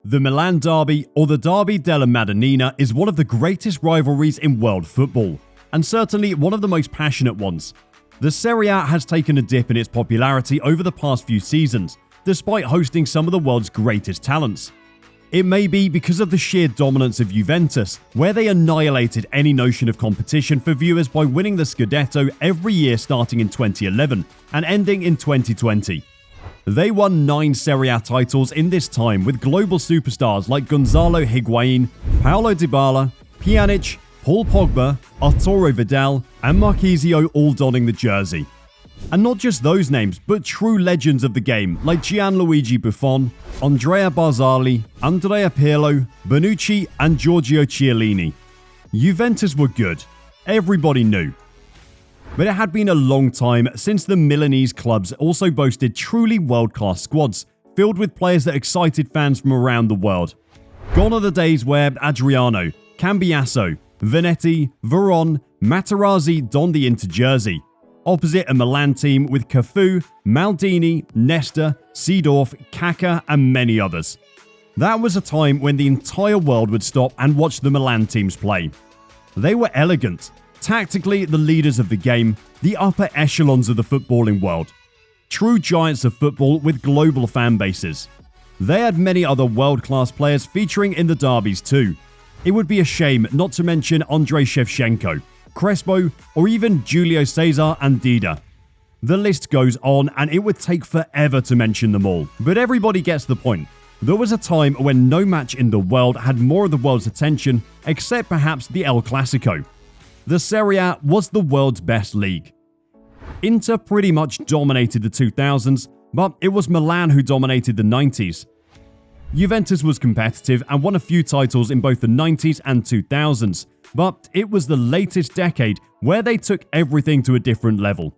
The Milan Derby, or the Derby della Madonnina, is one of the greatest rivalries in world football, and certainly one of the most passionate ones. The Serie A has taken a dip in its popularity over the past few seasons, despite hosting some of the world's greatest talents. It may be because of the sheer dominance of Juventus, where they annihilated any notion of competition for viewers by winning the Scudetto every year starting in 2011 and ending in 2020. They won 9 Serie A titles in this time with global superstars like Gonzalo Higuain, Paulo Dybala, Pjanic, Paul Pogba, Arturo Vidal, and Marchisio all donning the jersey. And not just those names, but true legends of the game like Gianluigi Buffon, Andrea Barzagli, Andrea Pirlo, Bonucci, and Giorgio Chiellini. Juventus were good. Everybody knew. But it had been a long time since the Milanese clubs also boasted truly world-class squads, filled with players that excited fans from around the world. Gone are the days where Adriano, Cambiasso, Vanetti, Veron, Materazzi donned the Inter jersey, opposite a Milan team with Cafu, Maldini, Nesta, Seedorf, Kaká, and many others. That was a time when the entire world would stop and watch the Milan teams play. They were elegant, tactically the leaders of the game, the upper echelons of the footballing world. True giants of football with global fan bases. They had many other world-class players featuring in the derbies too. It would be a shame not to mention Andrei Shevchenko, Crespo, or even Julio Cesar and Dida. The list goes on and it would take forever to mention them all, but everybody gets the point. There was a time when no match in the world had more of the world's attention, except perhaps the El Clasico. The Serie A was the world's best league. Inter pretty much dominated the 2000s, but it was Milan who dominated the 90s. Juventus was competitive and won a few titles in both the 90s and 2000s, but it was the latest decade where they took everything to a different level.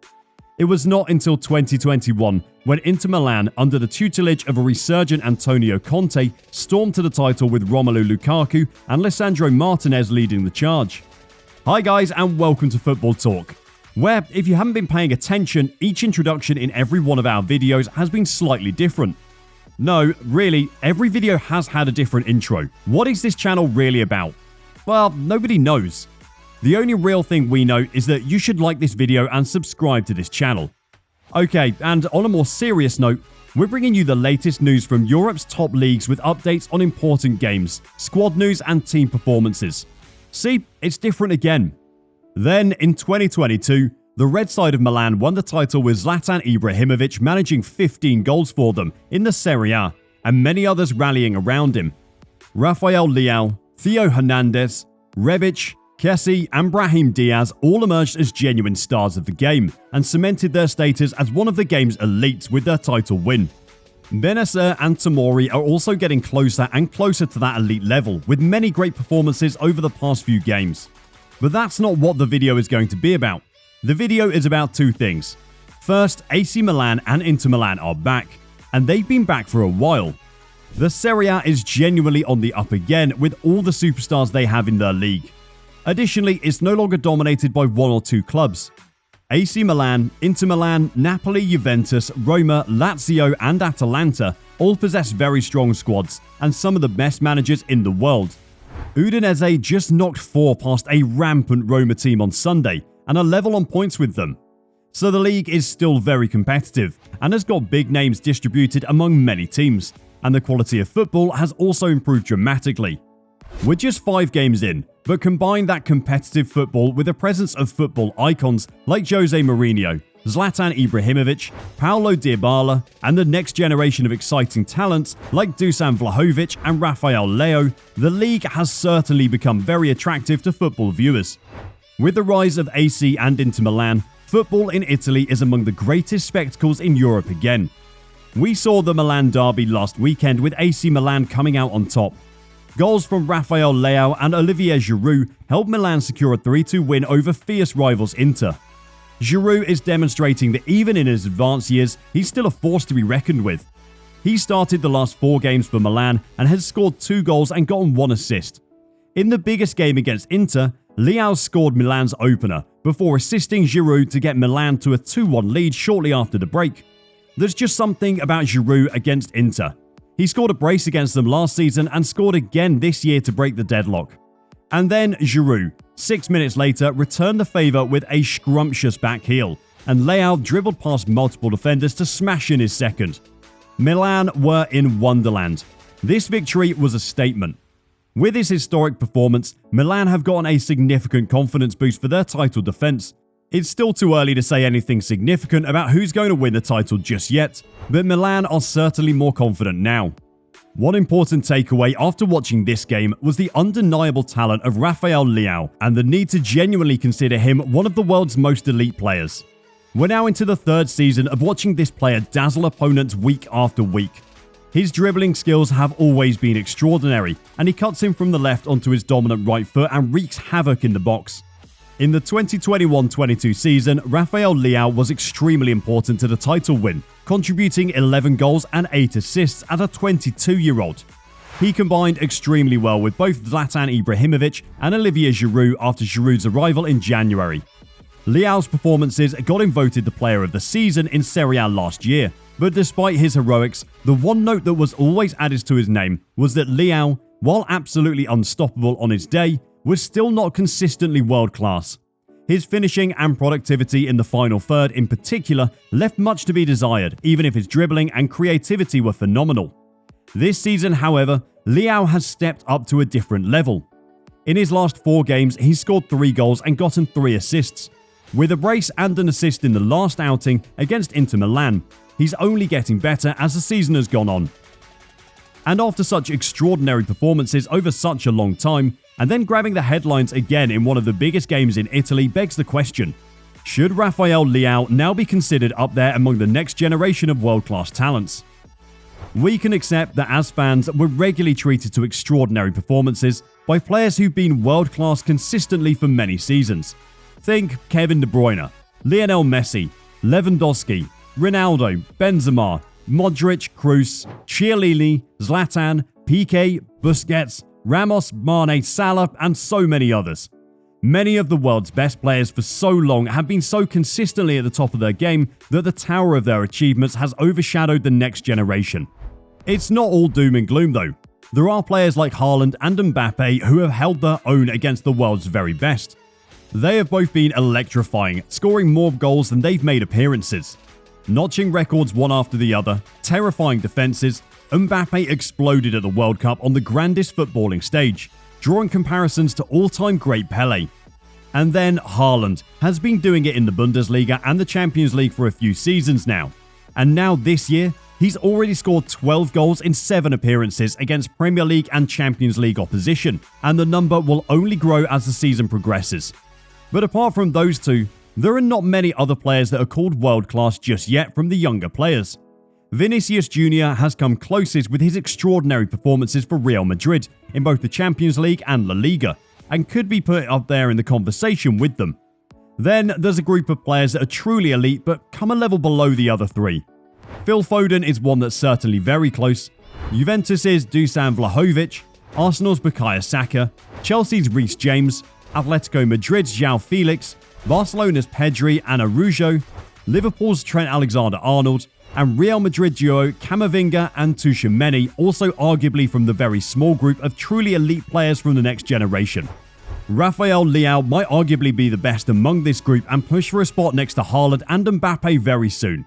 It was not until 2021 when Inter Milan, under the tutelage of a resurgent Antonio Conte, stormed to the title with Romelu Lukaku and Lisandro Martinez leading the charge. Hi guys, and welcome to Football Talk, where, if you haven't been paying attention, each introduction in every one of our videos has been slightly different. No, really, every video has had a different intro. What is this channel really about? Well, nobody knows. The only real thing we know is that you should like this video and subscribe to this channel. Okay, and on a more serious note, we're bringing you the latest news from Europe's top leagues with updates on important games, squad news and team performances. See, it's different again. Then, in 2022, the red side of Milan won the title with Zlatan Ibrahimovic managing 15 goals for them in the Serie A, and many others rallying around him. Rafael Leao, Theo Hernandez, Rebic, Kessie, and Brahim Diaz all emerged as genuine stars of the game and cemented their status as one of the game's elites with their title win. Benacer and Tomori are also getting closer and closer to that elite level, with many great performances over the past few games. But that's not what the video is going to be about. The video is about two things. First, AC Milan and Inter Milan are back, and they've been back for a while. The Serie A is genuinely on the up again with all the superstars they have in their league. Additionally, it's no longer dominated by one or two clubs. AC Milan, Inter Milan, Napoli, Juventus, Roma, Lazio, and Atalanta all possess very strong squads and some of the best managers in the world. Udinese just knocked 4 past a rampant Roma team on Sunday and are level on points with them. So the league is still very competitive and has got big names distributed among many teams, and the quality of football has also improved dramatically. We're just 5 games in, but combine that competitive football with the presence of football icons like Jose Mourinho, Zlatan Ibrahimovic, Paulo Dybala, and the next generation of exciting talents like Dusan Vlahovic and Rafael Leao, the league has certainly become very attractive to football viewers. With the rise of AC and Inter Milan, football in Italy is among the greatest spectacles in Europe again. We saw the Milan derby last weekend with AC Milan coming out on top. Goals from Rafael Leao and Olivier Giroud helped Milan secure a 3-2 win over fierce rivals Inter. Giroud is demonstrating that even in his advanced years, he's still a force to be reckoned with. He started the last 4 games for Milan and has scored 2 goals and gotten 1 assist. In the biggest game against Inter, Leao scored Milan's opener before assisting Giroud to get Milan to a 2-1 lead shortly after the break. There's just something about Giroud against Inter. He scored a brace against them last season and scored again this year to break the deadlock. And then Giroud, 6 minutes later, returned the favour with a scrumptious back heel, and Leao dribbled past multiple defenders to smash in his second. Milan were in wonderland. This victory was a statement. With his historic performance, Milan have gotten a significant confidence boost for their title defence. It's still too early to say anything significant about who's going to win the title just yet, but Milan are certainly more confident now. One important takeaway after watching this game was the undeniable talent of Rafael Leao and the need to genuinely consider him one of the world's most elite players. We're now into the third season of watching this player dazzle opponents week after week. His dribbling skills have always been extraordinary, and he cuts in from the left onto his dominant right foot and wreaks havoc in the box. In the 2021-22 season, Rafael Leao was extremely important to the title win, contributing 11 goals and 8 assists as a 22-year-old. He combined extremely well with both Zlatan Ibrahimovic and Olivier Giroud after Giroud's arrival in January. Leao's performances got him voted the player of the season in Serie A last year, but despite his heroics, the one note that was always added to his name was that Leao, while absolutely unstoppable on his day, was still not consistently world-class. His finishing and productivity in the final third in particular left much to be desired, even if his dribbling and creativity were phenomenal. This season, however, Leao has stepped up to a different level. In his last 4 games, he's scored 3 goals and gotten 3 assists. With a brace and an assist in the last outing against Inter Milan, he's only getting better as the season has gone on. And after such extraordinary performances over such a long time, and then grabbing the headlines again in one of the biggest games in Italy begs the question, should Rafael Leao now be considered up there among the next generation of world-class talents? We can accept that as fans, we're regularly treated to extraordinary performances by players who've been world-class consistently for many seasons. Think Kevin De Bruyne, Lionel Messi, Lewandowski, Ronaldo, Benzema, Modric, Kroos, Chiellini, Zlatan, Piqué, Busquets, Ramos, Mane, Salah, and so many others. Many of the world's best players for so long have been so consistently at the top of their game that the tower of their achievements has overshadowed the next generation. It's not all doom and gloom though. There are players like Haaland and Mbappe who have held their own against the world's very best. They have both been electrifying, scoring more goals than they've made appearances. Notching records one after the other, terrifying defences, Mbappe exploded at the World Cup on the grandest footballing stage, drawing comparisons to all-time great Pelé. And then Haaland has been doing it in the Bundesliga and the Champions League for a few seasons now. And now this year, he's already scored 12 goals in 7 appearances against Premier League and Champions League opposition, and the number will only grow as the season progresses. But apart from those two, there are not many other players that are called world-class just yet from the younger players. Vinicius Jr. has come closest with his extraordinary performances for Real Madrid in both the Champions League and La Liga, and could be put up there in the conversation with them. Then there's a group of players that are truly elite but come a level below the other 3. Phil Foden is one that's certainly very close, Juventus' Dusan Vlahovic, Arsenal's Bukayo Saka, Chelsea's Reece James, Atletico Madrid's João Felix, Barcelona's Pedri and Araujo, Liverpool's Trent Alexander-Arnold, and Real Madrid duo Camavinga and Tchouaméni, also arguably from the very small group of truly elite players from the next generation. Rafael Leao might arguably be the best among this group and push for a spot next to Haaland and Mbappe very soon.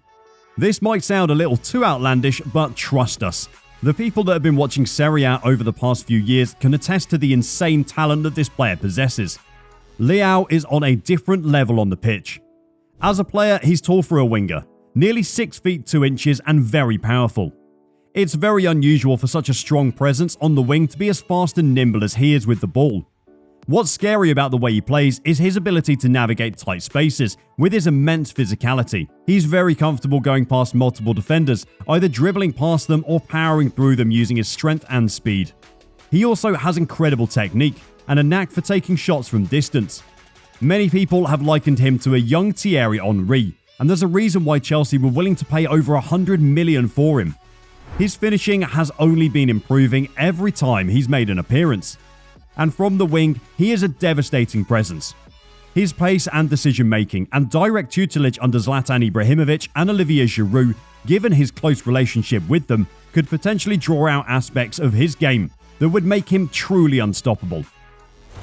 This might sound a little too outlandish, but trust us. The people that have been watching Serie A over the past few years can attest to the insane talent that this player possesses. Leao is on a different level on the pitch. As a player, he's tall for a winger, nearly 6 feet 2 inches and very powerful. It's very unusual for such a strong presence on the wing to be as fast and nimble as he is with the ball. What's scary about the way he plays is his ability to navigate tight spaces with his immense physicality. He's very comfortable going past multiple defenders, either dribbling past them or powering through them using his strength and speed. He also has incredible technique and a knack for taking shots from distance. Many people have likened him to a young Thierry Henry, and there's a reason why Chelsea were willing to pay over $100 million for him. His finishing has only been improving every time he's made an appearance. And from the wing, he is a devastating presence. His pace and decision-making and direct tutelage under Zlatan Ibrahimovic and Olivier Giroud, given his close relationship with them, could potentially draw out aspects of his game that would make him truly unstoppable.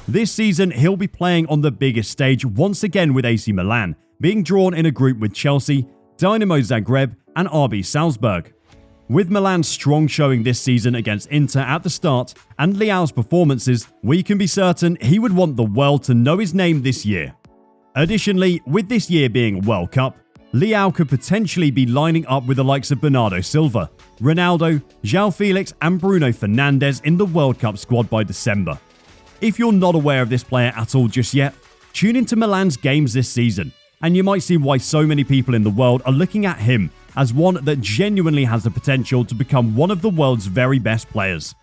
This season, he'll be playing on the biggest stage once again with AC Milan, being drawn in a group with Chelsea, Dynamo Zagreb, and RB Salzburg. With Milan's strong showing this season against Inter at the start and Leao's performances, we can be certain he would want the world to know his name this year. Additionally, with this year being a World Cup, Leao could potentially be lining up with the likes of Bernardo Silva, Ronaldo, João Felix, and Bruno Fernandes in the World Cup squad by December. If you're not aware of this player at all just yet, tune into Milan's games this season, and you might see why so many people in the world are looking at him as one that genuinely has the potential to become one of the world's very best players.